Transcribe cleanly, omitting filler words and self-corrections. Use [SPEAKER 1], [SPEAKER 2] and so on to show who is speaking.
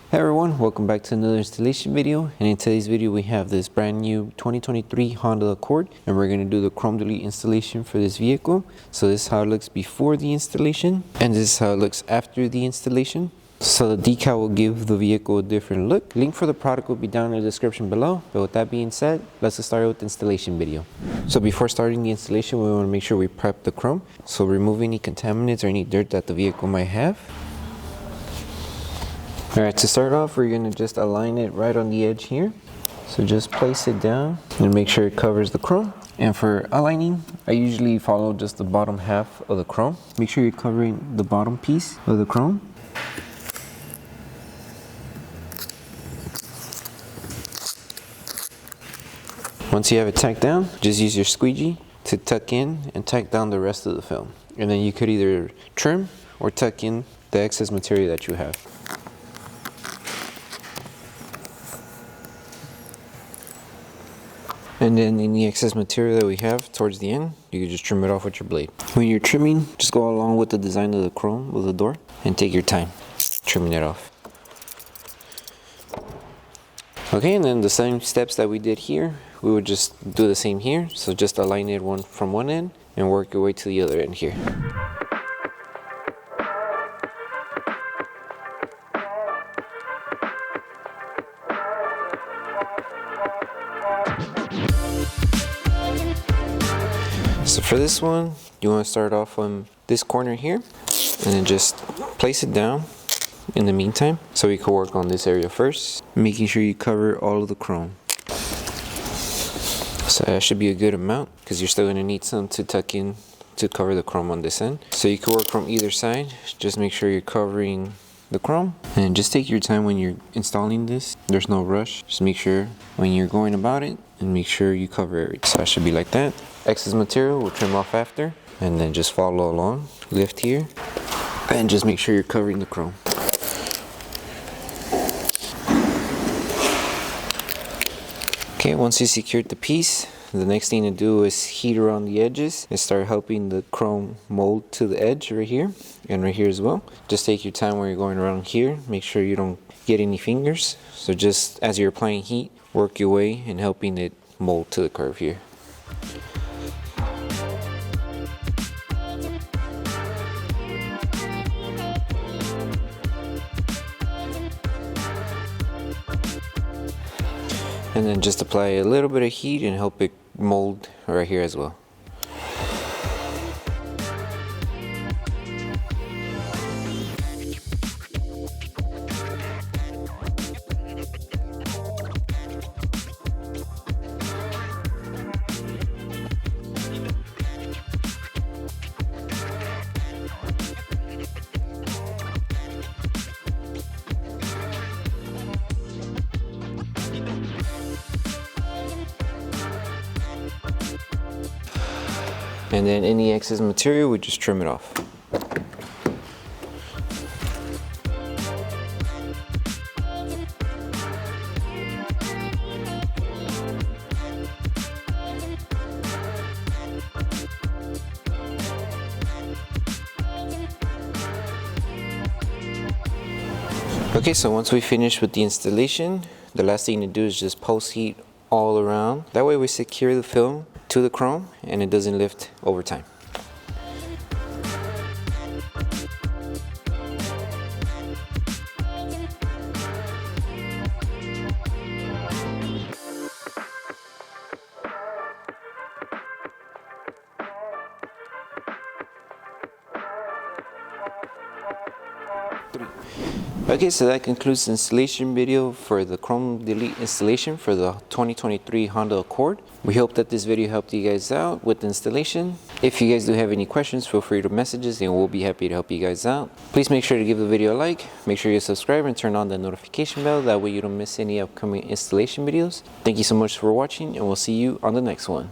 [SPEAKER 1] Hey everyone, welcome back to another installation video, and in today's video we have this brand new 2023 Honda Accord, and we're going to do the Chrome Delete installation for this vehicle. So this is how it looks before the installation, and this is how it looks after the installation. So the decal will give the vehicle a different look. Link for the product will be down in the description below. But with that being said, let's get started with the installation video. So before starting the installation, we want to make sure we prep the chrome. So remove any contaminants or any dirt that the vehicle might have. Alright, to start off, we're going to just align it right on the edge here. So just place it down and make sure it covers the chrome. And for aligning, I usually follow just the bottom half of the chrome. Make sure you're covering the bottom piece of the chrome. Once you have it tacked down, just use your squeegee to tuck in and tack down the rest of the film. And then you could either trim or tuck in the excess material that you have. And then any excess material that we have towards the end, you can just trim it off with your blade. When you're trimming, just go along with the design of the chrome of the door and take your time trimming it off. Okay, and then the same steps that we did here, we would just do the same here. So just align it from one end and work your way to the other end here. So for this one, you want to start off on this corner here and then just place it down in the meantime, so we can work on this area first, making sure you cover all of the chrome. So that should be a good amount because you're still going to need some to tuck in to cover the chrome on this end. So you can work from either side, just make sure you're covering the chrome and just take your time when you're installing this. There's no rush, just make sure when you're going about it and make sure you cover everything. So that should be like that. Excess material we'll trim off after, and then just follow along, lift here and just make sure you're covering the chrome. Okay, once you secured the piece, the next thing to do is heat around the edges and start helping the chrome mold to the edge right here and right here as well. Just take your time when you're going around here, make sure you don't get any fingers. So just as you're applying heat, work your way and helping it mold to the curve here. And then just apply a little bit of heat and help it mold right here as well. And then any excess material, we just trim it off. Okay, so once we finish with the installation, the last thing to do is just post heat all around. That way we secure the film to the chrome and it doesn't lift over time. Okay, so that concludes the installation video for the Chrome Delete installation for the 2023 Honda Accord. We hope that this video helped you guys out with the installation. If you guys do have any questions, feel free to message us and we'll be happy to help you guys out. Please make sure to give the video a like, make sure you subscribe and turn on the notification bell, that way you don't miss any upcoming installation videos. Thank you so much for watching and we'll see you on the next one.